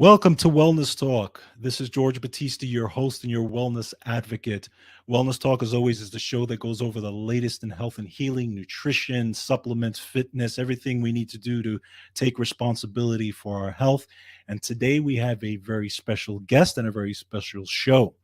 Welcome to Wellness Talk. This is George Batista, your host and your wellness advocate. Wellness Talk, as always, is the show that goes over the latest in health and healing, nutrition, supplements, fitness, everything we need to do to take responsibility for our health. And today we have a very special guest and a very special show.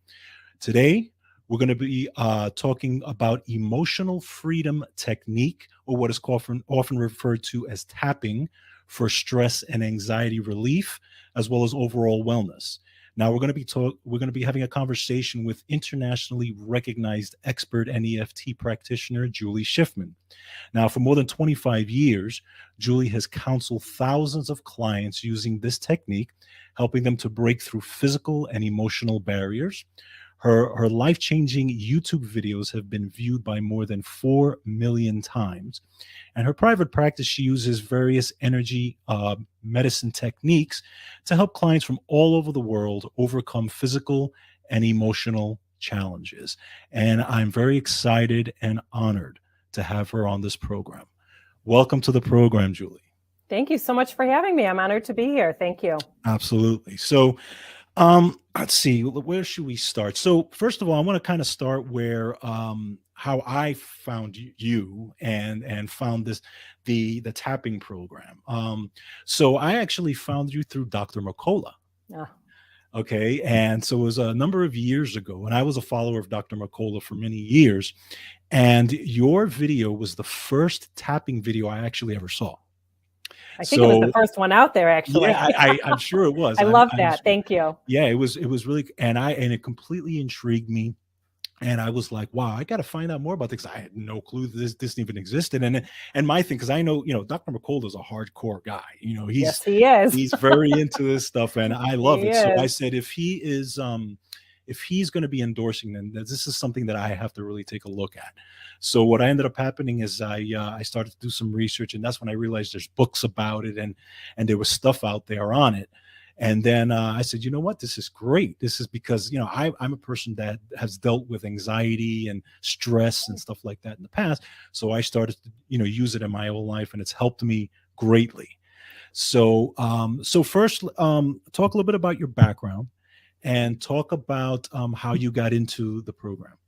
Today, we're going to be talking about emotional freedom technique, or what is often referred to as tapping, for stress and anxiety relief, as well as overall wellness. Now we're going to be having a conversation with internationally recognized expert EFT practitioner Julie Schiffman. Now, for more than 25 years, Julie has counseled thousands of clients using this technique, helping them to break through physical and emotional barriers. Her life-changing YouTube videos have been viewed by more than 4 million times. And her private practice, she uses various energy medicine techniques to help clients from all over the world overcome physical and emotional challenges. And I'm very excited and honored to have her on this program. Welcome to the program, Julie. Thank you so much for having me. I'm honored to be here. Thank you. Absolutely. So, let's see, where should we start? So first of all, I want to kind of start where, how I found you and found the tapping program. So I actually found you through Dr. Mercola. Yeah. Okay. And so it was a number of years ago, and I was a follower of Dr. Mercola for many years. And your video was the first tapping video I actually ever saw. I think it was the first one out there, actually. Yeah, I'm sure it was. I love that. Thank you. Yeah, it was really, and it completely intrigued me. And I was like, wow, I got to find out more about this. I had no clue that this even existed. And my thing, because I know, Dr. McCullough is a hardcore guy. Yes, he is. He's very into this stuff, and I love it. Is. So I said, if he's going to be endorsing, then this is something that I have to really take a look at. So what I ended up happening is I started to do some research, and that's when I realized there's books about it, and there was stuff out there on it. And then I said, you know what, this is great. This is because, I'm a person that has dealt with anxiety and stress and stuff like that in the past. So I started to, use it in my own life, and it's helped me greatly. So, first, talk a little bit about your background and talk about how you got into the program.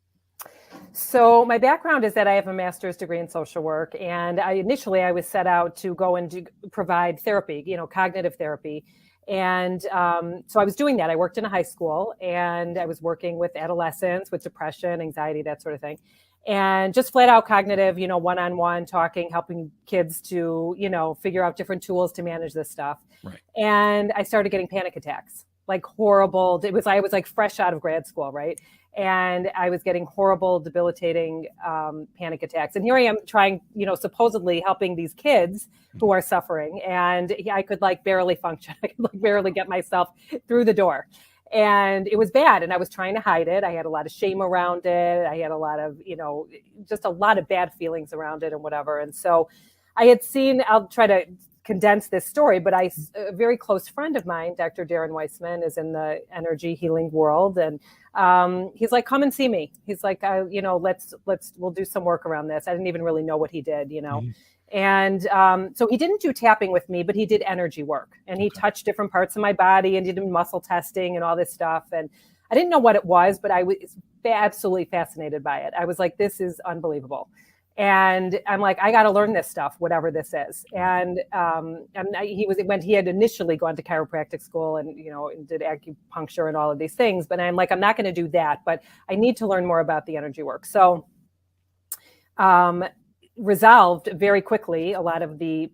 So my background is that I have a master's degree in social work, and initially I was set out to go and provide therapy, cognitive therapy. And so I was doing that. I worked in a high school, and I was working with adolescents with depression, anxiety, that sort of thing. And just flat out cognitive, one-on-one talking, helping kids to, figure out different tools to manage this stuff. Right. And I started getting panic attacks, like horrible. I was like fresh out of grad school, right? And I was getting horrible, debilitating panic attacks. And here I am trying, supposedly helping these kids who are suffering. And I could barely function. I could barely get myself through the door. And it was bad. And I was trying to hide it. I had a lot of shame around it. I had a lot of, just a lot of bad feelings around it and whatever. And so I had seen, I'll try to condense this story, but a very close friend of mine, Dr. Darren Weissman, is in the energy healing world. And he's like, come and see me. He's like, we'll do some work around this. I didn't even really know what he did, Mm-hmm. And so he didn't do tapping with me, but he did energy work, and he touched different parts of my body and did muscle testing and all this stuff. And I didn't know what it was, but I was absolutely fascinated by it. I was like, this is unbelievable. And I'm like, I got to learn this stuff, whatever this is. And he had initially gone to chiropractic school and, and did acupuncture and all of these things. But I'm like, I'm not going to do that, but I need to learn more about the energy work. So resolved very quickly a lot of the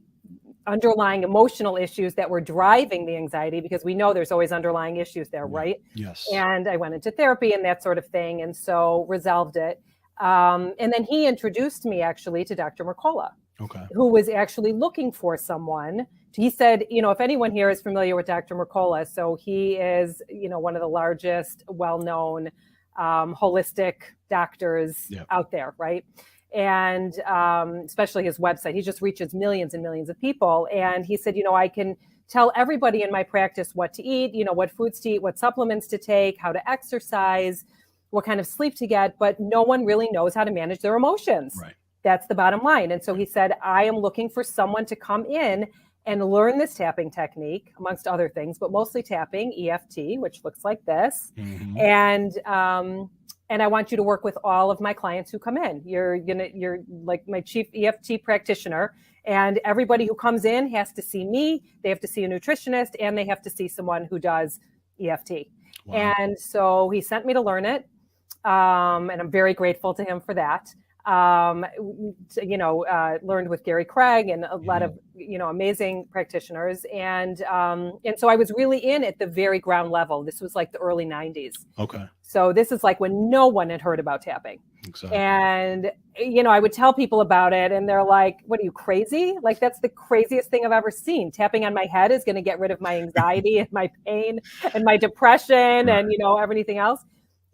underlying emotional issues that were driving the anxiety, because we know there's always underlying issues there, right? Yes. And I went into therapy and that sort of thing. And so resolved it. And then he introduced me actually to Dr. Mercola, who was actually looking for someone. He said, if anyone here is familiar with Dr. Mercola, so he is, one of the largest, well-known holistic doctors out there, right? And especially his website, he just reaches millions and millions of people. And he said, I can tell everybody in my practice what to eat, what foods to eat, what supplements to take, how to exercise, what kind of sleep to get, but no one really knows how to manage their emotions. Right. That's the bottom line. And so he said, I am looking for someone to come in and learn this tapping technique, amongst other things, but mostly tapping, EFT, which looks like this. Mm-hmm. And I want you to work with all of my clients who come in. You're like my chief EFT practitioner, and everybody who comes in has to see me. They have to see a nutritionist, and they have to see someone who does EFT. Wow. And so he sent me to learn it. And I'm very grateful to him for that. Learned with Gary Craig and a lot of, amazing practitioners. And so I was really in at the very ground level. This was like the early 90s. Okay. So this is like when no one had heard about tapping. Exactly. And, I would tell people about it and they're like, what are you, crazy? Like, that's the craziest thing I've ever seen. Tapping on my head is going to get rid of my anxiety and my pain and my depression and, everything else.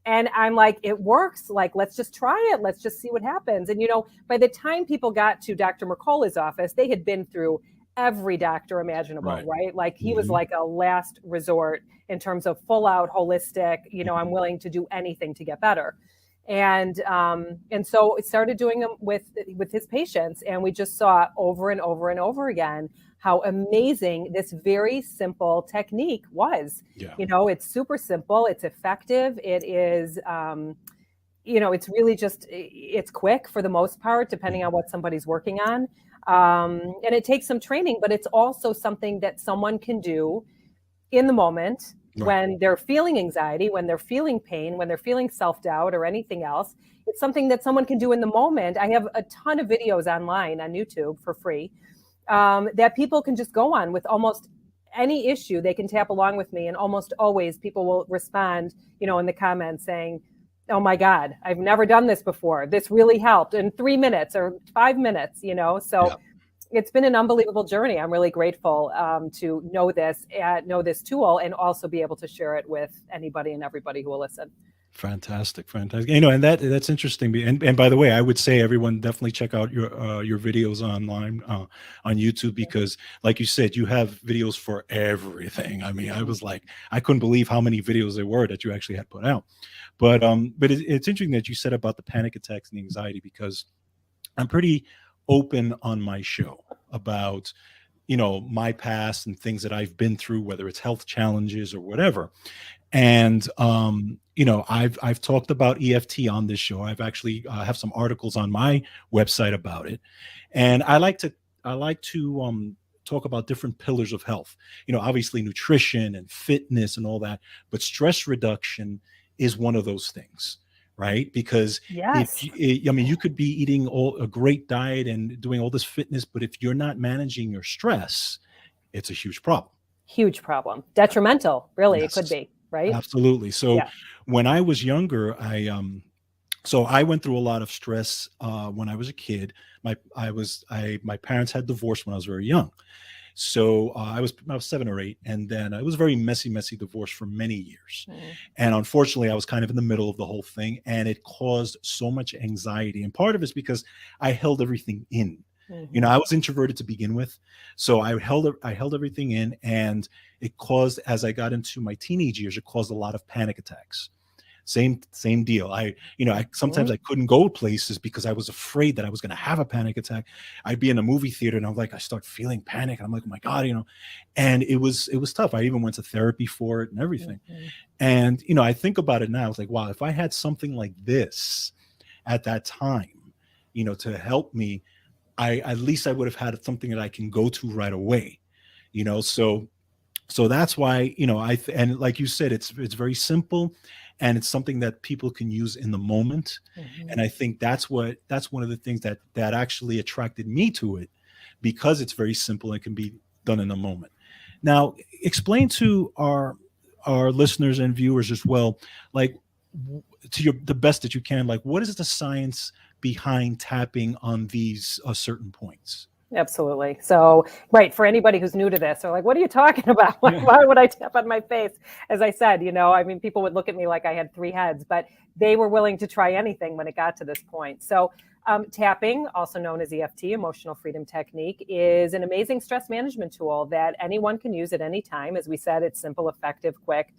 And I'm like, it works. Like, let's just try it. Let's just see what happens. And, by the time people got to Dr. Mercola's office, they had been through every doctor imaginable, right? Like, he was like a last resort in terms of full out holistic, I'm willing to do anything to get better. And so it started doing them with his patients. And we just saw over and over and over again how amazing this very simple technique was. Yeah. It's super simple. It's effective. It is, it's really just, it's quick for the most part, depending on what somebody's working on. And it takes some training, but it's also something that someone can do in the moment. Right. When they're feeling anxiety, when they're feeling pain, when they're feeling self-doubt or anything else. It's something that someone can do in the moment. I have a ton of videos online on YouTube for free that people can just go on with almost any issue. They can tap along with me, and almost always people will respond, in the comments saying, oh my God, I've never done this before. This really helped in 3 minutes or 5 minutes, so yeah. It's been an unbelievable journey. I'm really grateful to know this tool and also be able to share it with anybody and everybody who will listen. Fantastic. And that's interesting. And by the way, I would say everyone definitely check out your videos online on YouTube, because like you said, you have videos for everything. I mean, I was like, I couldn't believe how many videos there were that you actually had put out. But it's interesting that you said about the panic attacks and the anxiety, because I'm pretty open on my show about, my past and things that I've been through, whether it's health challenges or whatever. And, I've talked about EFT on this show. I've actually have some articles on my website about it. And I like to talk about different pillars of health, obviously nutrition and fitness and all that, but stress reduction is one of those things. Right? Because yes. You could be eating a great diet and doing all this fitness, but if you're not managing your stress, it's a huge problem. Huge problem. Detrimental, really. Yes. It could be, right? Absolutely. So when I was younger, I went through a lot of stress when I was a kid. My parents had divorced when I was very young. So I was 7 or 8, and then it was a very messy divorce for many years. And unfortunately, I was kind of in the middle of the whole thing, and it caused so much anxiety. And part of it's because I held everything in. I was introverted to begin with, so I held everything in, and it caused, as I got into my teenage years, it caused a lot of panic attacks. Same deal. I sometimes I couldn't go places because I was afraid that I was going to have a panic attack. I'd be in a movie theater and I start feeling panic. And I'm like, oh my God, and it was tough. I even went to therapy for it and everything. And, I think about it now. It's like, wow, if I had something like this at that time, to help me, at least I would have had something that I can go to right away, so that's why, and like you said, it's very simple. And it's something that people can use in the moment. And I think that's one of the things that actually attracted me to it, because it's very simple and can be done in the moment. Now, explain to our listeners and viewers as well, like the best that you can, like what is the science behind tapping on these certain points? Absolutely. So, right. For anybody who's new to this, they're like, what are you talking about? Why would I tap on my face? As I said, people would look at me like I had 3 heads, but they were willing to try anything when it got to this point. So tapping, also known as EFT, emotional freedom technique, is an amazing stress management tool that anyone can use at any time. As we said, it's simple, effective, quick.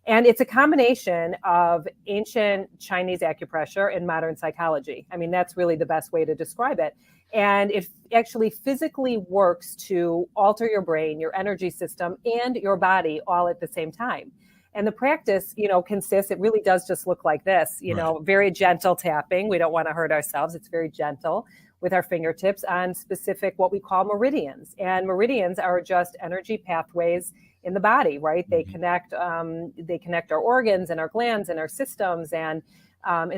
And it's a combination of ancient Chinese acupressure and modern psychology. I mean, that's really the best way to describe it. And it actually physically works to alter your brain, your energy system, and your body all at the same time. And the practice, consists, it really does just look like this, very gentle tapping. We don't want to hurt ourselves. It's very gentle with our fingertips on specific, what we call meridians. And meridians are just energy pathways in the body, right? They connect our organs and our glands and our systems. And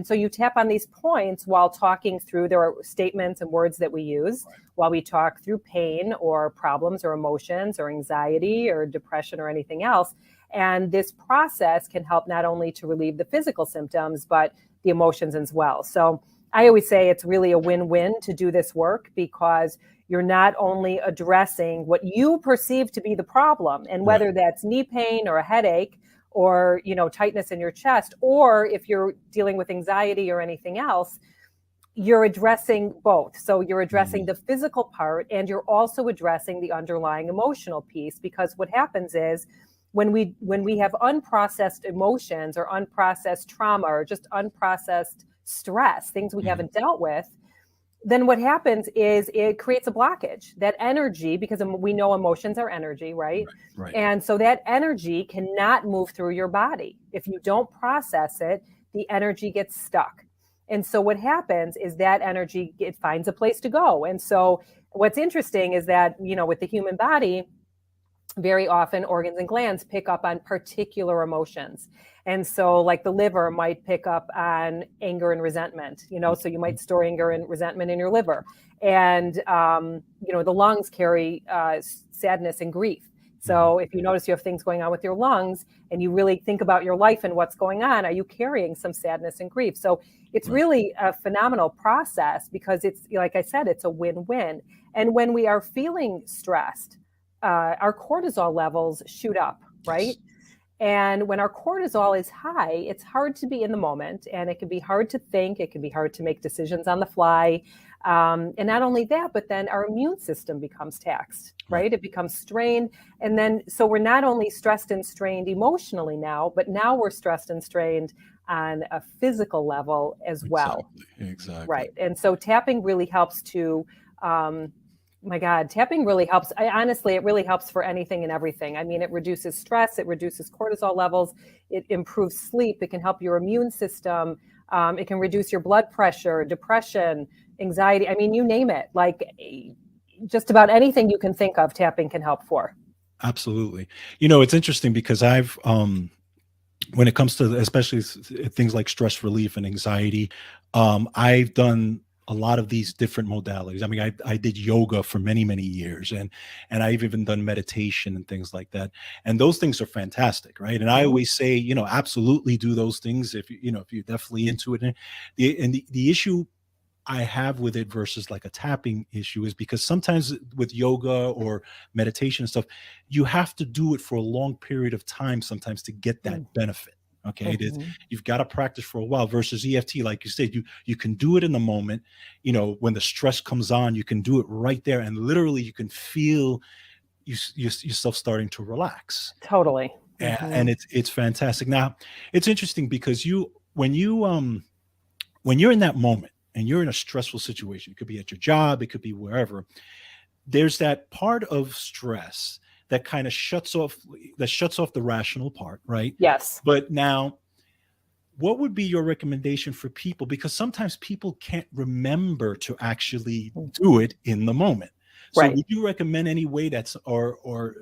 so you tap on these points while talking through, there are statements and words that we use while we talk through pain or problems or emotions or anxiety or depression or anything else. And this process can help not only to relieve the physical symptoms, but the emotions as well. So I always say it's really a win-win to do this work, because you're not only addressing what you perceive to be the problem, and whether that's knee pain or a headache or, tightness in your chest, or if you're dealing with anxiety or anything else, you're addressing both. So you're addressing the physical part, and you're also addressing the underlying emotional piece, because what happens is when we have unprocessed emotions or unprocessed trauma or just unprocessed stress, things we haven't dealt with, then what happens is it creates a blockage. That energy, because we know emotions are energy, right? And so that energy cannot move through your body. If you don't process it, the energy gets stuck. And so what happens is that energy, it finds a place to go. And so what's interesting is that, with the human body, very often organs and glands pick up on particular emotions. And so like the liver might pick up on anger and resentment, so you might store anger and resentment in your liver. And, the lungs carry sadness and grief. So if you notice you have things going on with your lungs and you really think about your life and what's going on, are you carrying some sadness and grief? So it's really a phenomenal process, because it's, like I said, it's a win-win. And when we are feeling stressed, our cortisol levels shoot up, right? And when our cortisol is high, it's hard to be in the moment, and it can be hard to think. It can be hard to make decisions on the fly. And not only that, but then our immune system becomes taxed, right? It becomes strained. And then, so we're not only stressed and strained emotionally now, but now we're stressed and strained on a physical level as well. Exactly. Right. And so tapping really helps to, my God, tapping really helps. Honestly, it really helps for anything and everything. I mean, it reduces stress, it reduces cortisol levels, it improves sleep, it can help your immune system, it can reduce your blood pressure, depression, anxiety. I mean, you name it. Like just about anything you can think of, tapping can help for. Absolutely. It's interesting because I've, when it comes to especially things like stress relief and anxiety, I've done a lot of these different modalities. I mean, I did yoga for many, many years, and I've even done meditation and things like that. And those things are fantastic, right? And I always say, absolutely do those things if you're definitely into it. And the issue I have with it versus like a tapping issue is because sometimes with yoga or meditation and stuff, you have to do it for a long period of time sometimes to get that benefit. Okay. You've got to practice for a while versus EFT. Like you said, you can do it in the moment, when the stress comes on, you can do it right there. And literally you can feel yourself starting to relax. Totally. And it's fantastic. Now it's interesting because when you're in that moment and you're in a stressful situation, it could be at your job, it could be wherever, there's that part of stress that kind of shuts off the rational part, right? Yes. But now, what would be your recommendation for people? Because sometimes people can't remember to actually do it in the moment. So would you recommend any way or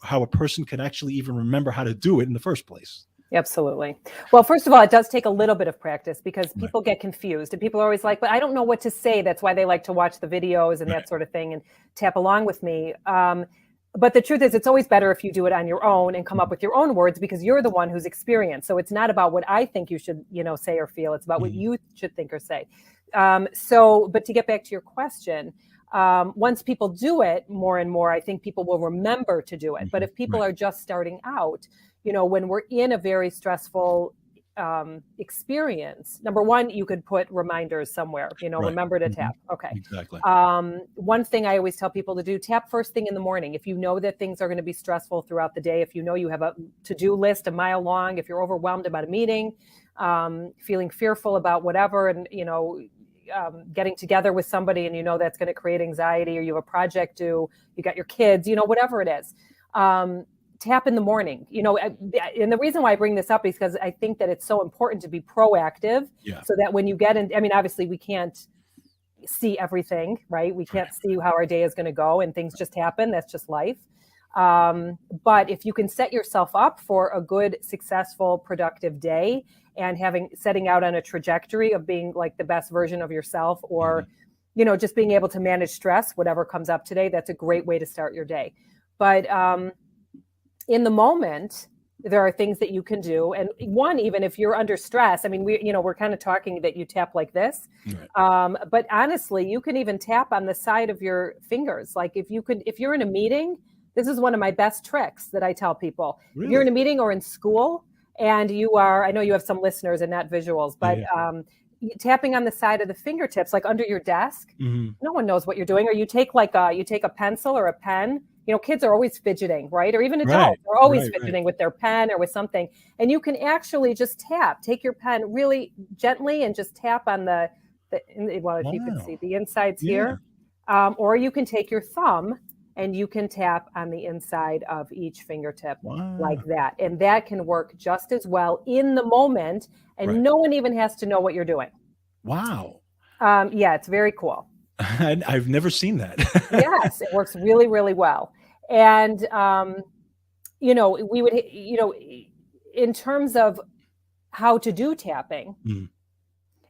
how a person can actually even remember how to do it in the first place? Absolutely. Well, first of all, it does take a little bit of practice because people get confused and people are always like, but I don't know what to say. That's why they like to watch the videos and that sort of thing and tap along with me. But the truth is, it's always better if you do it on your own and come up with your own words because you're the one who's experienced. So it's not about what I think you should, say or feel. It's about what you should think or say. But to get back to your question, once people do it more and more, I think people will remember to do it. But if people are just starting out, when we're in a very stressful experience, number one, you could put reminders somewhere, remember to tap. Okay. Exactly. One thing I always tell people to do, tap first thing in the morning. If you know that things are going to be stressful throughout the day, if you know you have a to-do list a mile long, if you're overwhelmed about a meeting, feeling fearful about whatever, and, getting together with somebody and you know that's going to create anxiety, or you have a project due, you got your kids, whatever it is. Tap in the morning, and the reason why I bring this up is because I think that it's so important to be proactive, so that when you get in, obviously we can't see everything, right? We can't see how our day is going to go, and things just happen. That's just life. But if you can set yourself up for a good, successful, productive day, and setting out on a trajectory of being like the best version of yourself, or, just being able to manage stress, whatever comes up today, that's a great way to start your day. But, in the moment, there are things that you can do. And one, even if you're under stress, we're kind of talking that you tap like this. Right. But honestly, you can even tap on the side of your fingers. Like if you're in a meeting, this is one of my best tricks that I tell people. Really? If you're in a meeting or in school and I know you have some listeners and not visuals, but tapping on the side of the fingertips, like under your desk, no one knows what you're doing. Or you take a pencil or a pen. Kids are always fidgeting, right? Or even adults are always fidgeting with their pen or with something. And you can actually just take your pen really gently and just tap on if you can see the insides here. Or you can take your thumb and you can tap on the inside of each fingertip like that. And that can work just as well in the moment. And no one even has to know what you're doing. Wow. It's very cool. I've never seen that. Yes, it works really, really well. And, we would, in terms of how to do tapping,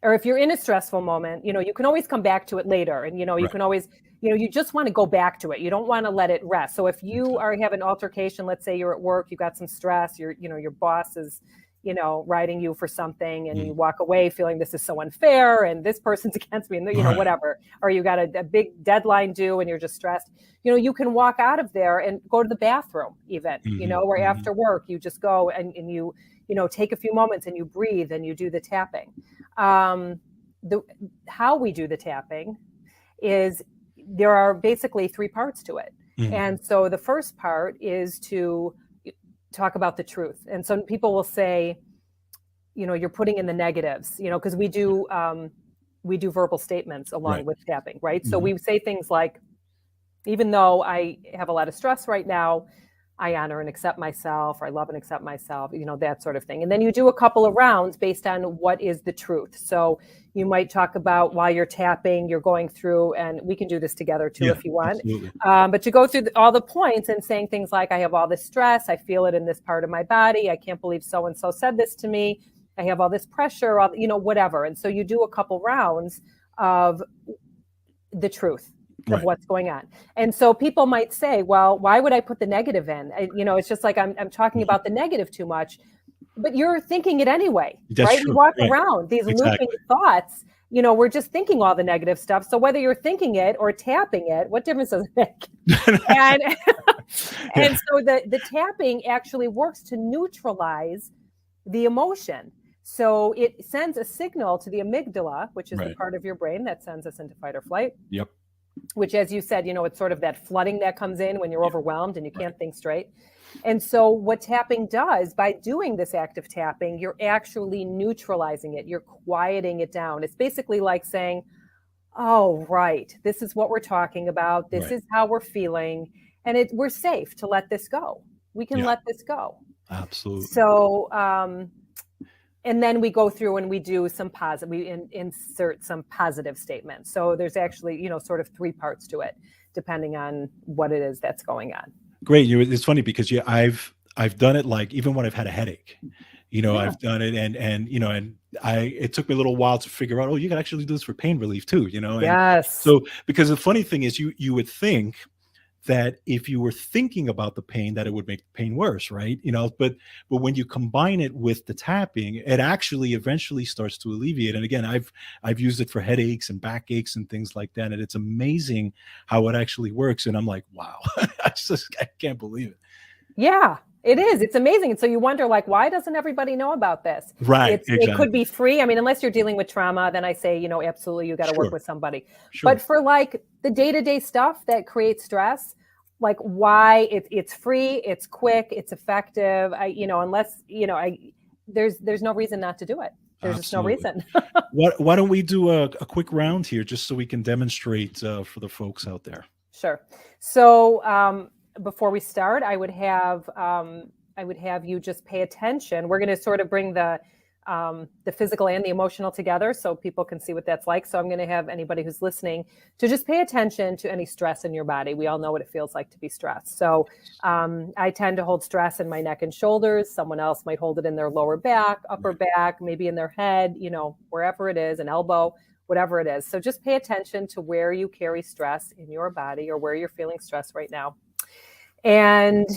or if you're in a stressful moment, you can always come back to it later. And, you can always, you just want to go back to it. You don't want to let it rest. So if you are having an altercation, let's say you're at work, you got some stress, your boss is, writing you for something, and you walk away feeling this is so unfair and this person's against me, and whatever, or you got a big deadline due and you're just stressed, you can walk out of there and go to the bathroom even, or after work, you just go and you take a few moments and you breathe and you do the tapping. How we do the tapping is there are basically 3 parts to it. And so the first part is to talk about the truth. And some people will say, you're putting in the negatives, because we do verbal statements along with tapping, right? So we say things like, even though I have a lot of stress right now, I honor and accept myself, or I love and accept myself, that sort of thing. And then you do a couple of rounds based on what is the truth. So you might talk about while you're tapping, you're going through, and we can do this together too if you want. But you go through all the points and saying things like, I have all this stress, I feel it in this part of my body, I can't believe so-and-so said this to me, I have all this pressure, whatever. And so you do a couple rounds of the truth of what's going on. And so people might say, well, why would I put the negative in? It's just like I'm talking about the negative too much, but you're thinking it anyway, right? We walk around these looping thoughts, we're just thinking all the negative stuff. So whether you're thinking it or tapping it, what difference does it make? And so the tapping actually works to neutralize the emotion. So it sends a signal to the amygdala, which is the part of your brain that sends us into fight or flight. Yep. Which, as you said, it's sort of that flooding that comes in when you're overwhelmed and you can't think straight. And so what tapping does, by doing this active tapping, you're actually neutralizing it. You're quieting it down. It's basically like saying, oh, right, this is what we're talking about. This is how we're feeling. And we're safe to let this go. We can let this go. Absolutely. So, and then we go through and we do some we insert some positive statements. So there's actually, sort of 3 parts to it, depending on what it is that's going on. Great. It's funny because I've done it, like even when I've had a headache, I've done it, and it took me a little while to figure out, you can actually do this for pain relief too, And yes. So, because the funny thing is you would think that if you were thinking about the pain, that it would make the pain worse, right? But when you combine it with the tapping, it actually eventually starts to alleviate. And again, I've used it for headaches and backaches and things like that. And it's amazing how it actually works. And I'm like, wow, I can't believe it. Yeah, it is. It's amazing. And so you wonder, like, why doesn't everybody know about this? Right. Exactly. It could be free. Unless you're dealing with trauma, then I say, absolutely, you got to work with somebody. Sure. But for like the day-to-day stuff that creates stress, like why it's free, it's quick, it's effective. Unless, there's no reason not to do it. There's just no reason. Why don't we do a quick round here just so we can demonstrate for the folks out there? Sure. So before we start, I would have you just pay attention. We're going to sort of bring the physical and the emotional together so people can see what that's like. So I'm going to have anybody who's listening to just pay attention to any stress in your body. We all know what it feels like to be stressed. So I tend to hold stress in my neck and shoulders. Someone else might hold it in their lower back, upper back, maybe in their head, wherever it is, an elbow, whatever it is. So just pay attention to where you carry stress in your body or where you're feeling stress right now. And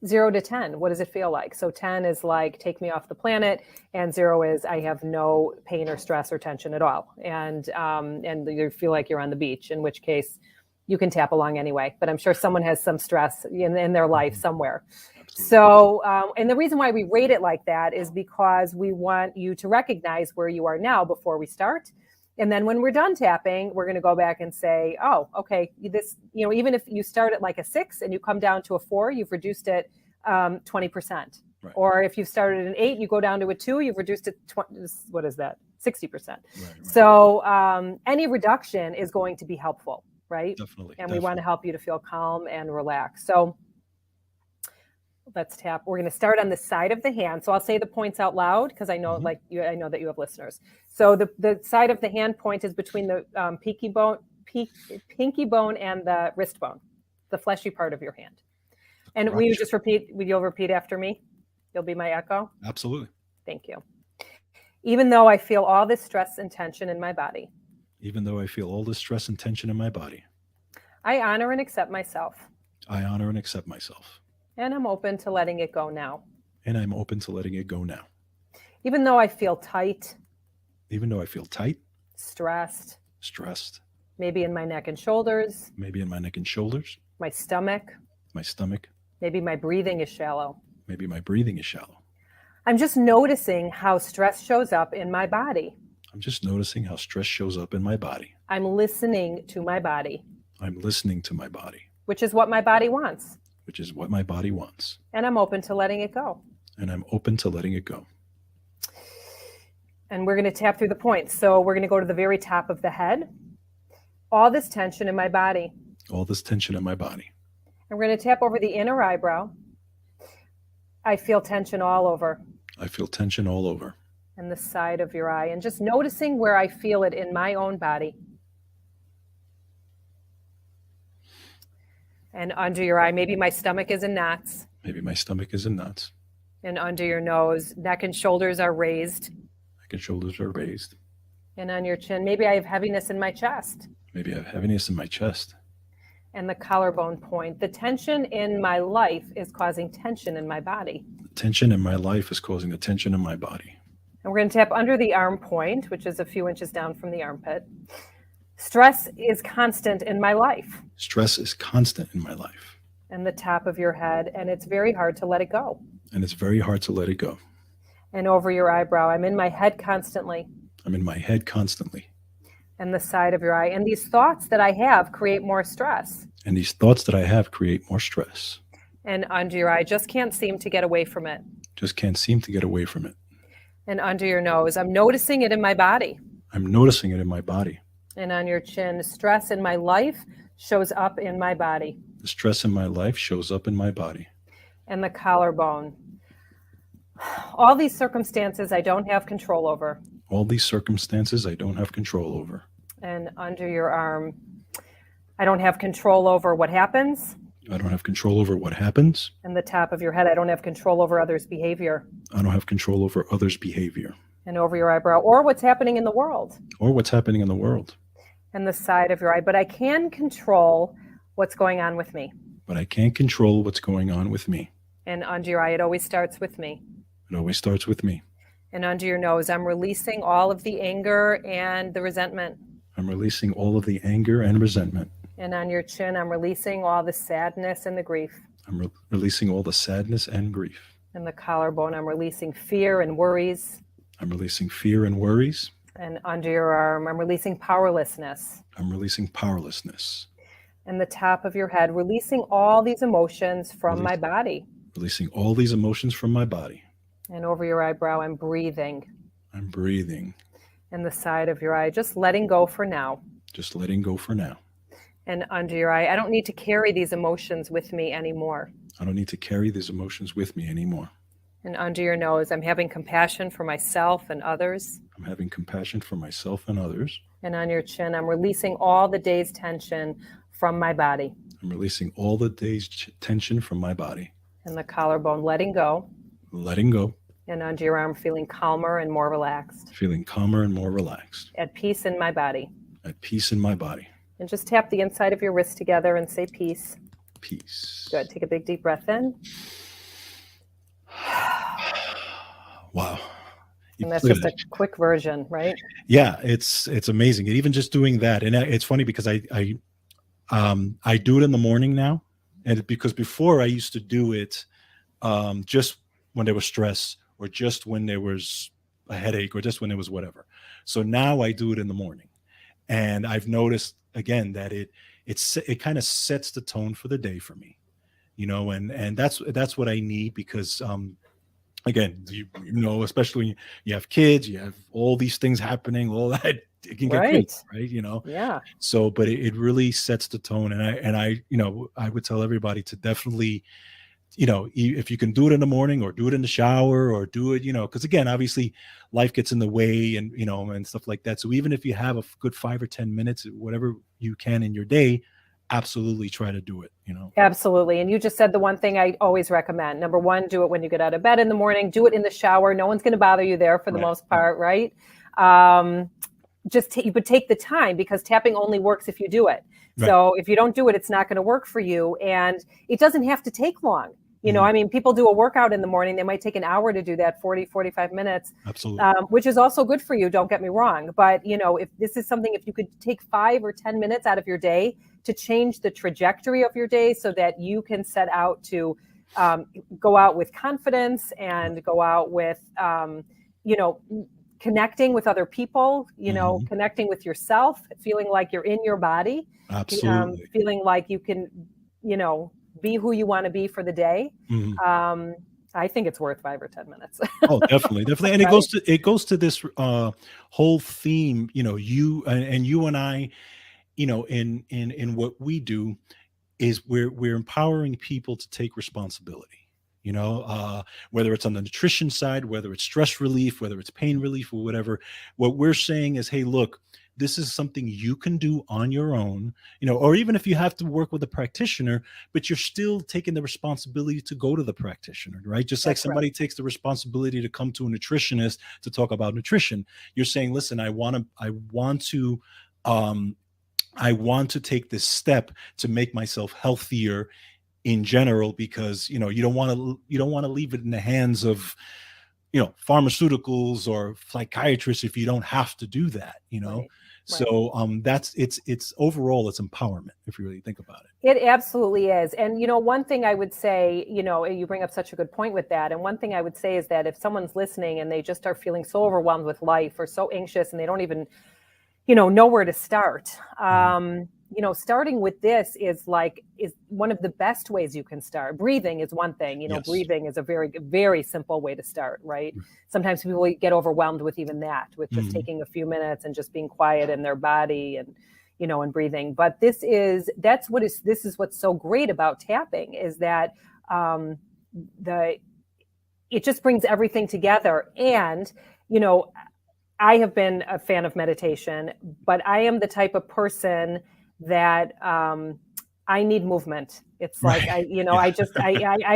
0 to 10, what does it feel like? So 10 is like, take me off the planet, and 0 is I have no pain or stress or tension at all. And you feel like you're on the beach, in which case you can tap along anyway. But I'm sure someone has some stress in their life somewhere. Absolutely. So, and the reason why we rate it like that is because we want you to recognize where you are now before we start. And then when we're done tapping, we're going to go back and say, oh, okay, this, even if you start at like a 6 and you come down to a 4, you've reduced it 20%. Right. Or if you've started at an 8, you go down to a 2, you've reduced it 60%. Right. So any reduction is going to be helpful, right? Definitely. And we want to help you to feel calm and relaxed. So let's tap. We're going to start on the side of the hand. So I'll say the points out loud because I know, I know that you have listeners. So the side of the hand point is between the pinky bone and the wrist bone, the fleshy part of your hand. And will you just repeat? You'll repeat after me? You'll be my echo? Absolutely. Thank you. Even though I feel all this stress and tension in my body. Even though I feel all this stress and tension in my body. I honor and accept myself. I honor and accept myself. And I'm open to letting it go now. And I'm open to letting it go now. Even though I feel tight. Even though I feel tight. Stressed. Maybe in my neck and shoulders. My stomach. Maybe my breathing is shallow. I'm just noticing how stress shows up in my body. I'm listening to my body. Which is what my body wants. And I'm open to letting it go. And we're going to tap through the points. So we're going to go to the very top of the head. All this tension in my body. And we're going to tap over the inner eyebrow. I feel tension all over. And the side of your eye. And just noticing where I feel it in my own body. And under your eye, maybe my stomach is in knots. And under your nose, neck and shoulders are raised. And on your chin, maybe I have heaviness in my chest. And the collarbone point. The tension in my life is causing tension in my body. And we're going to tap under the arm point, which is a few inches down from the armpit. Stress is constant in my life. And the top of your head, and it's very hard to let it go. And over your eyebrow, I'm in my head constantly. And the side of your eye. And these thoughts that I have create more stress. And under your eye, just can't seem to get away from it. And under your nose, I'm noticing it in my body. And on your chin, stress in my life shows up in my body. And the collarbone. All these circumstances I don't have control over. And under your arm, I don't have control over what happens. And the top of your head, I don't have control over others' behavior. And over your eyebrow, or what's happening in the world. And the side of your eye, but I can control what's going on with me. And under your eye, it always starts with me. And under your nose, I'm releasing all of the anger and the resentment. And on your chin, I'm releasing all the sadness and the grief. And the collarbone, I'm releasing fear and worries. And under your arm, I'm releasing powerlessness. And the top of your head, releasing all these emotions from my body. And over your eyebrow, I'm breathing. I'm breathing. And the side of your eye, just letting go for now. Just letting go for now. And under your eye, I don't need to carry these emotions with me anymore. I don't need to carry these emotions with me anymore. And under your nose, I'm having compassion for myself and others. I'm having compassion for myself and others. And on your chin, I'm releasing all the day's tension from my body. I'm releasing all the day's tension from my body. And the collarbone, letting go. Letting go. And under your arm, feeling calmer and more relaxed. Feeling calmer and more relaxed. At peace in my body. At peace in my body. And just tap the inside of your wrist together and say peace. Peace. Good. Take a big deep breath in. Wow. And that's just a quick version, right? Yeah, it's amazing. And even just doing that, and it's funny because I do it in the morning now, and because before I used to do it just when there was stress, or just when there was a headache, or just when there was whatever. So now I do it in the morning, and I've noticed again that it kind of sets the tone for the day for me, and that's what I need, because again, you know, especially when you have kids, you have all these things happening, all that, it can get crazy, right? Yeah. So, but it really sets the tone, and I would tell everybody to definitely, if you can do it in the morning, or do it in the shower, or do it, because again, obviously life gets in the way, and and stuff like that. So even if you have a good 5 or 10 minutes, whatever you can in your day, absolutely try to do it. Absolutely. And you just said the one thing I always recommend. Number one, do it when you get out of bed in the morning. Do it in the shower. No one's going to bother you there for the most part, right? You would take the time, because tapping only works if you do it. Right. So if you don't do it, it's not going to work for you. And it doesn't have to take long. I mean, people do a workout in the morning. They might take an hour to do that, 40, 45 minutes. Absolutely. Which is also good for you. Don't get me wrong. But, if this is something, if you could take 5 or 10 minutes out of your day to change the trajectory of your day, so that you can set out to go out with confidence, and go out with, connecting with other people, connecting with yourself, feeling like you're in your body. Absolutely. Feeling like you can, be who you want to be for the day. I think it's worth 5 or 10 minutes. Oh, definitely. And right. It goes to this whole theme, you and I, in what we do is we're empowering people to take responsibility. Whether it's on the nutrition side, whether it's stress relief, whether it's pain relief, or whatever. What we're saying is, hey, look, this is something you can do on your own, or even if you have to work with a practitioner, but you're still taking the responsibility to go to the practitioner, right? Just like somebody takes the responsibility to come to a nutritionist to talk about nutrition. You're saying, listen, I want to take this step to make myself healthier in general, because you don't want to leave it in the hands of pharmaceuticals or psychiatrists if you don't have to do that. Right. So that's it's overall it's empowerment, if you really think about it. It absolutely is. And one thing I would say, you bring up such a good point with that. And one thing I would say is that if someone's listening and they just are feeling so overwhelmed with life, or so anxious, and they don't even know where to start. Starting with this is one of the best ways you can start. Breathing is one thing, Yes. Breathing is a very, very simple way to start, right? Sometimes people get overwhelmed with even that, with just taking a few minutes and just being quiet in their body and, and breathing. But this is what's so great about tapping, is that it just brings everything together. And, I have been a fan of meditation, but I am the type of person that I need movement. It's like, I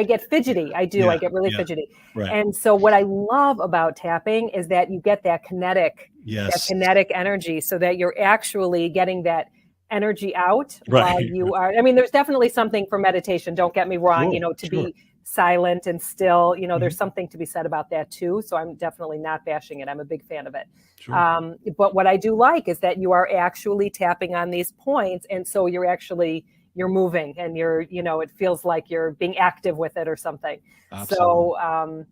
get fidgety. I do. Yeah, I get really fidgety. Right. And so what I love about tapping is that you get that kinetic energy, so that you're actually getting that energy out while you are. I mean, there's definitely something for meditation. Don't get me wrong, to be silent and still, there's something to be said about that too. So I'm definitely not bashing it. I'm a big fan of it. Sure. But what I do like is that you are actually tapping on these points. And so you're moving, and it feels like you're being active with it or something. Absolutely. So,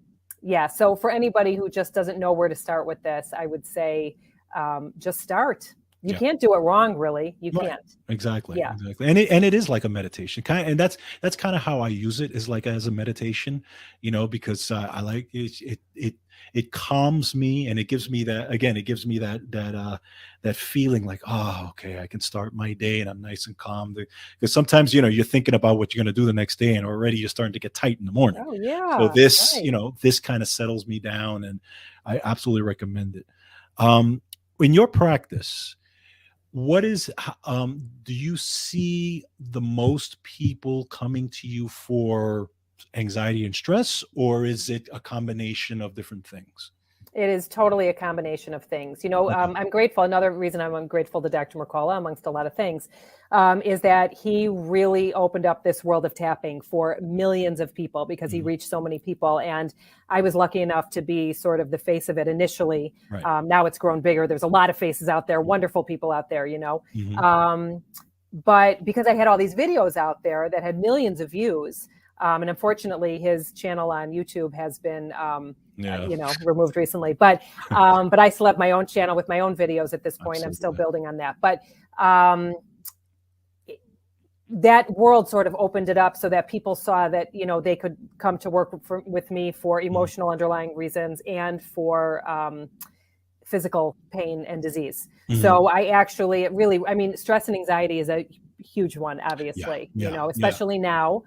so for anybody who just doesn't know where to start with this, I would say, just start. You can't do it wrong, really. You Right. can't. Exactly. Yeah. Exactly. And it is like a meditation kind, and that's kind of how I use it, is like as a meditation, because I like it calms me, and it gives me that, again, it gives me that feeling like, oh, okay, I can start my day and I'm nice and calm. Because sometimes, you're thinking about what you're going to do the next day, and already you're starting to get tight in the morning. Oh, So yeah. this, Right. this kind of settles me down, and I absolutely recommend it. In your practice, do you see the most people coming to you for anxiety and stress, or is it a combination of different things? It is totally a combination of things. Okay. I'm grateful. Another reason I'm grateful to Dr. McCullough, amongst a lot of things, is that he really opened up this world of tapping for millions of people, because he Mhm. reached so many people. And I was lucky enough to be sort of the face of it initially. Right. Now it's grown bigger. There's a lot of faces out there, wonderful people out there, Mhm. But because I had all these videos out there that had millions of views, and unfortunately, his channel on YouTube has been, Yeah. removed recently. But I still have my own channel with my own videos at this point. I'm still Absolutely. building on that. But that world sort of opened it up so that people saw that, they could come to work with me for emotional underlying reasons and for physical pain and disease. Mhm. So stress and anxiety is a huge one, obviously, Yeah. especially now,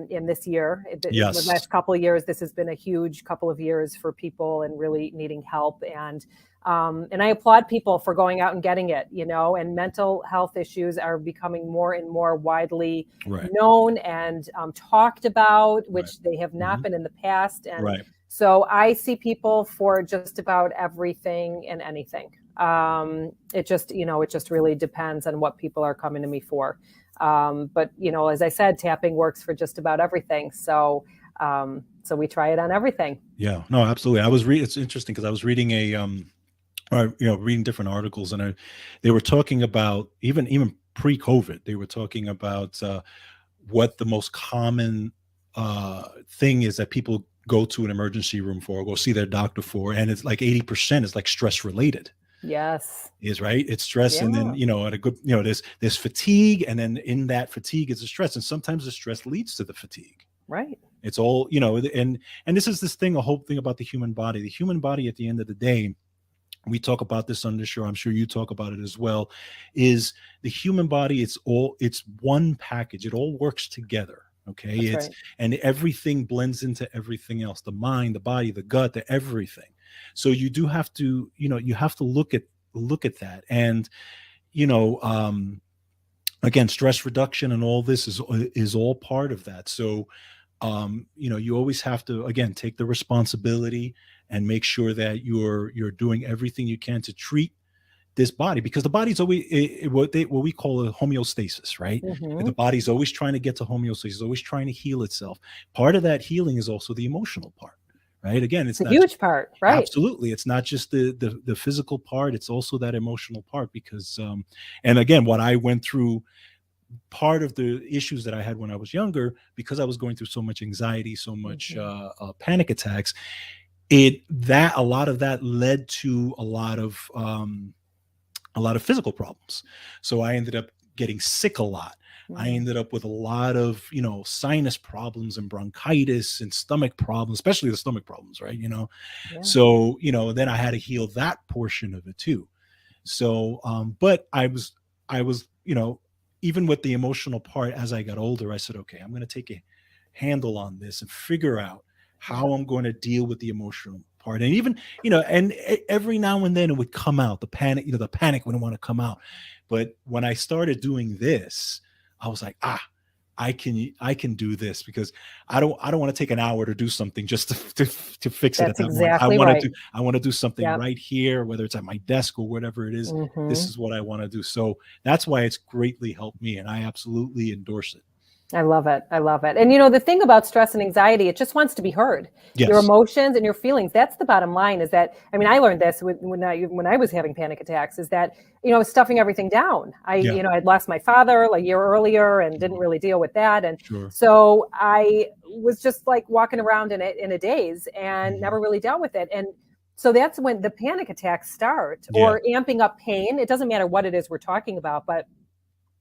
in this year, the Yes. last couple of years, this has been a huge couple of years for people and really needing help. And I applaud people for going out and getting it, and mental health issues are becoming more and more widely Right. known and talked about, which Right. they have not Mhm. been in the past. And Right. so I see people for just about everything and anything. It just really depends on what people are coming to me for. But as I said, tapping works for just about everything. So we try it on everything. Yeah. No, absolutely. It's interesting because I was reading reading different articles, and they were talking about, even pre-COVID, they were talking about what the most common thing is that people go to an emergency room for, or go see their doctor for, and it's like 80% is like stress related. Yes. Is right. It's stress, and then Yeah. at a good, there's fatigue, and then in that fatigue is the stress, and sometimes the stress leads to the fatigue. Right. It's all, and this is a whole thing about the human body. The human body, at the end of the day, we talk about this on the show, I'm sure you talk about it as well, is the human body, it's one package. It all works together. Okay. That's right. And everything blends into everything else, the mind, the body, the gut, the everything. So you do have to, you have to look at that. And, again, stress reduction and all this is all part of that. So, you always have to, again, take the responsibility and make sure that you're doing everything you can to treat this body, because the body's always what we call a homeostasis, right? The Mm-hmm. body's always trying to get to homeostasis, always trying to heal itself. Part of that healing is also the emotional part, right? Again, it's It's a not huge part, right? absolutely, it's not just the physical part, it's also that emotional part. Because and again, what I went through, part of the issues that I had when I was younger, because I was going through so much anxiety, so much panic attacks, a lot of that led to a lot of physical problems. So I ended up getting sick a lot. I ended up with a lot of, sinus problems and bronchitis and stomach problems, especially the stomach problems, right? Yeah. So, then I had to heal that portion of it too. So, but I was, even with the emotional part, as I got older, I said, okay, I'm going to take a handle on this and figure out how I'm going to deal with the emotional part. And even, and every now and then it would come out, the panic, the panic wouldn't want to come out. But when I started doing this, I was like, I can do this, because I don't want to take an hour to do something just to fix it at That's that moment. exactly right. I want to do something Yep. right here, whether it's at my desk or whatever it is. Mm-hmm. This is what I want to do. So that's why it's greatly helped me, and I absolutely endorse it. I love it. I love it. And the thing about stress and anxiety, it just wants to be heard. Yes. Your emotions and your feelings. That's the bottom line. Is that, I learned this when I was having panic attacks. Is that I was stuffing everything down. I'd lost my father a year earlier and didn't really deal with that, and so I was just like walking around in a daze and never really dealt with it. And So that's when the panic attacks start, or amping up pain. It doesn't matter what it is we're talking about, but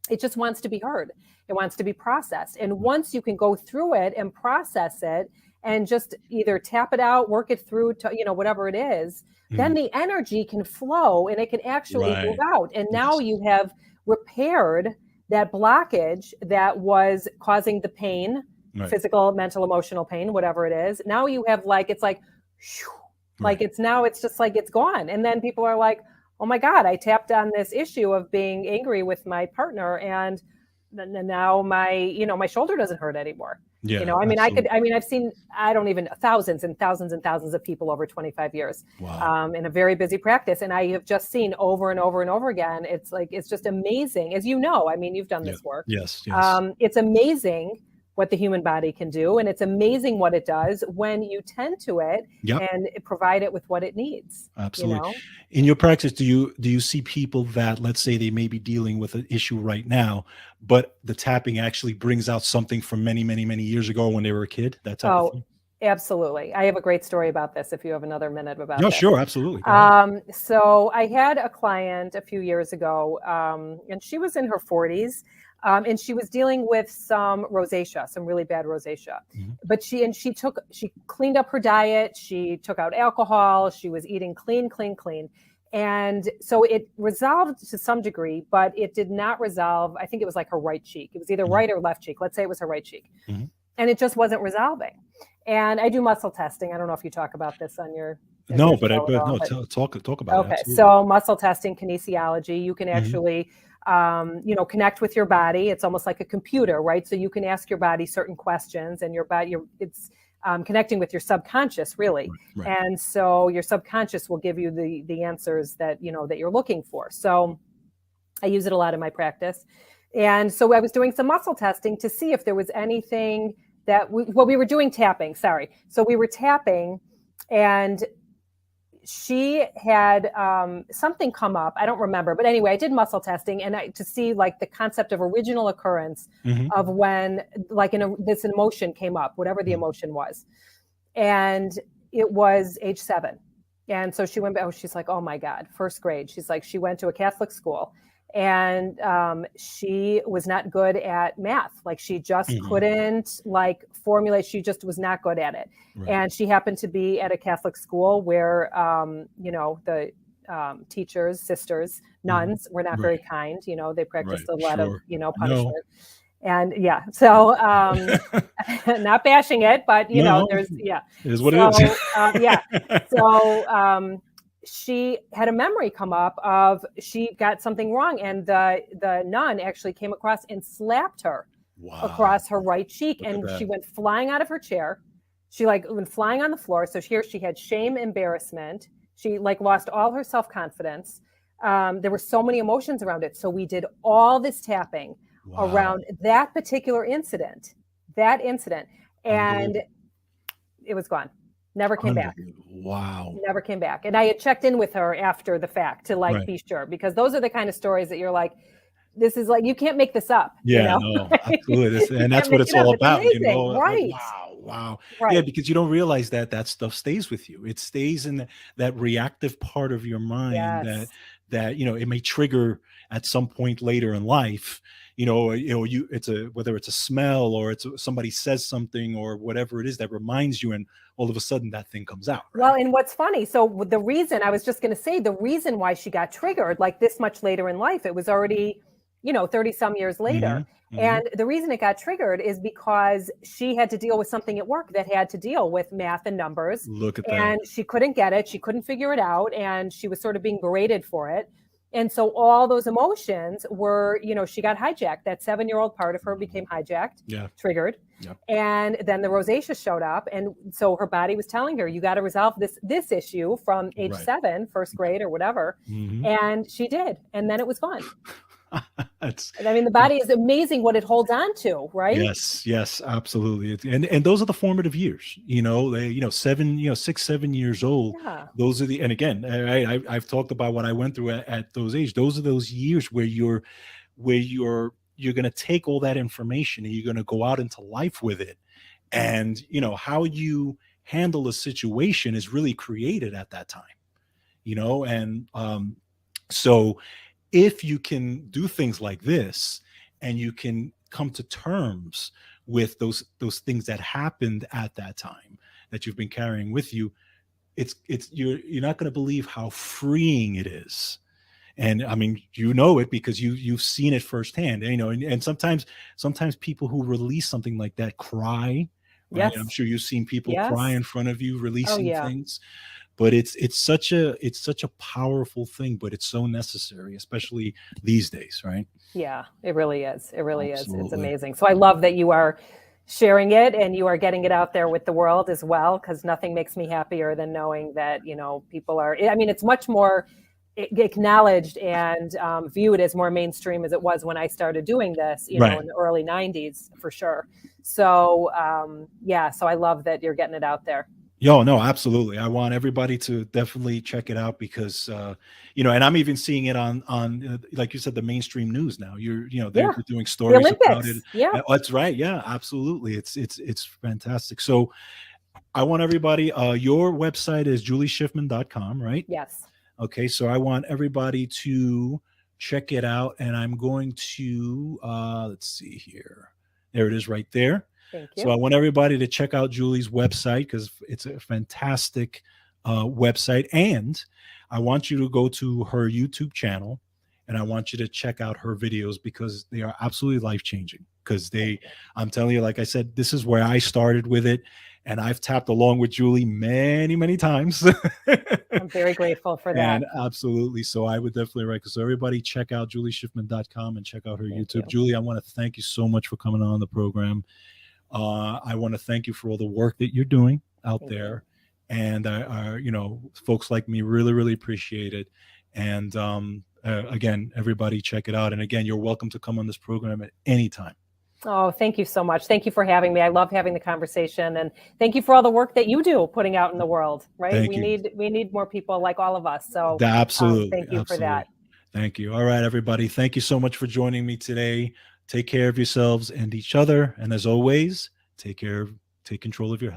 it just wants to be heard. It wants to be processed. And once you can go through it and process it and just either tap it out, work it through to, whatever it is, then the energy can flow and it can actually move out. And now you have repaired that blockage that was causing the pain, physical, mental, emotional pain, whatever it is. Now you have it's like, whew, like it's just like it's gone. And then people are like, oh my God, I tapped on this issue of being angry with my partner, and now my shoulder doesn't hurt anymore. Yeah, I've seen, thousands and thousands and thousands of people over 25 years, in a very busy practice. And I have just seen over and over and over again. It's just amazing. As you know, you've done this work. Yes. It's amazing what the human body can do. And it's amazing what it does when you tend to it and provide it with what it needs. Absolutely. In your practice, do you see people that, let's say they may be dealing with an issue right now, but the tapping actually brings out something from many, many, many years ago when they were a kid? That type of thing? Absolutely. I have a great story about this if you have another minute about that. Sure, absolutely. So I had a client a few years ago, and she was in her 40s. And she was dealing with some rosacea, some really bad rosacea. But she cleaned up her diet. She took out alcohol. She was eating clean. And so it resolved to some degree, but it did not resolve. I think it was like her right cheek. It was either right or left cheek. Let's say it was her right cheek. And it just wasn't resolving. And I do muscle testing. I don't know if you talk about this on your talk about it. Okay, so muscle testing, kinesiology, you can actually connect with your body. It's almost like a computer, right? So you can ask your body certain questions, and it's connecting with your subconscious, really. Right. And so your subconscious will give you the answers that you're looking for. So I use it a lot in my practice. And so I was doing some muscle testing to see if there was anything that we were doing tapping. Sorry. So we were tapping, and she had something come up. I don't remember, but anyway, I did muscle testing to see the concept of original occurrence of when this emotion came up, whatever the emotion was. And it was age 7. And so she went, she's like, oh my God, first grade. She's like, she went to a Catholic school, and she was not good at math. She just couldn't formulate. She just was not good at it. Right. And she happened to be at a Catholic school where, the teachers, sisters, nuns were not very kind. They practiced a lot of, punishment. And so not bashing it, but there's it is what it is. So she had a memory come up of she got something wrong, and the nun actually came across and slapped her across her right cheek, and she went flying out of her chair. She went flying on the floor. So here she had shame, embarrassment. She lost all her self-confidence. There were so many emotions around it. So we did all this tapping around that particular incident, and it was gone. Never came back. Wow. Never came back. And I had checked in with her after the fact to be sure, because those are the kind of stories that you're like, this is you can't make this up. Yeah, no, absolutely. And that's what it's all about. Right. Wow. Right. Yeah, because you don't realize that stuff stays with you. It stays in that reactive part of your mind that it may trigger at some point later in life. Whether it's a smell or somebody says something or whatever it is that reminds you, and all of a sudden that thing comes out. Right? Well, and what's funny, so the reason why she got triggered this much later in life, it was already, 30 some years later. And the reason it got triggered is because she had to deal with something at work that had to deal with math and numbers. Look at that. And she couldn't get it. She couldn't figure it out. And she was sort of being berated for it. And so all those emotions were, she got hijacked. That 7-year-old part of her became hijacked, triggered. Yep. And then the rosacea showed up. And so her body was telling her, you got to resolve this issue from age 7, first grade or whatever. And she did. And then it was gone. The body is amazing what it holds on to, right? Yes, absolutely. And those are the formative years, 6, 7 years old. Yeah. Those are and again, I've talked about what I went through at those ages. Those are those years where you're going to take all that information and you're going to go out into life with it. And, how you handle a situation is really created at that time, and so if you can do things like this, and you can come to terms with those things that happened at that time that you've been carrying with you, you're not going to believe how freeing it is. And I mean, it because you've seen it firsthand, and sometimes people who release something like that cry, right? Yes. I'm sure you've seen people Yes. cry in front of you releasing yeah. things, but it's such a powerful thing, but it's so necessary, especially these days, right? Yeah, it really is. It really is. It's Absolutely. amazing. So I love that you are sharing it and you are getting it out there with the world as well, because nothing makes me happier than knowing that, people are, I mean, it's much more acknowledged and viewed as more mainstream as it was when I started doing this, Right. in the early 90s, for sure. So, so I love that you're getting it out there. Yo, no, absolutely. I want everybody to definitely check it out because, and I'm even seeing it on, like you said, the mainstream news now. They're doing stories about it. Yeah. That's right. Yeah, absolutely. It's fantastic. So I want everybody, your website is julieschiffman.com, right? Yes. Okay. So I want everybody to check it out, and I'm going to, let's see here. There it is right there. Thank you. So I want everybody to check out Julie's website because it's a fantastic website. And I want you to go to her YouTube channel, and I want you to check out her videos because they are absolutely life-changing. Because I'm telling you, like I said, this is where I started with it. And I've tapped along with Julie many, many times. I'm very grateful for that. And absolutely. So I would definitely recommend. So everybody check out julieschiffman.com and check out her YouTube. Julie, I want to thank you so much for coming on the program. I want to thank you for all the work that you're doing out there. And folks like me really, really appreciate it. And again, everybody check it out. And again, you're welcome to come on this program at any time. Oh, thank you so much. Thank you for having me. I love having the conversation, and thank you for all the work that you do putting out in the world, right? We need more people like all of us. So absolutely. Thank you for that. Thank you. All right, everybody. Thank you so much for joining me today. Take care of yourselves and each other. And as always, take control of your health.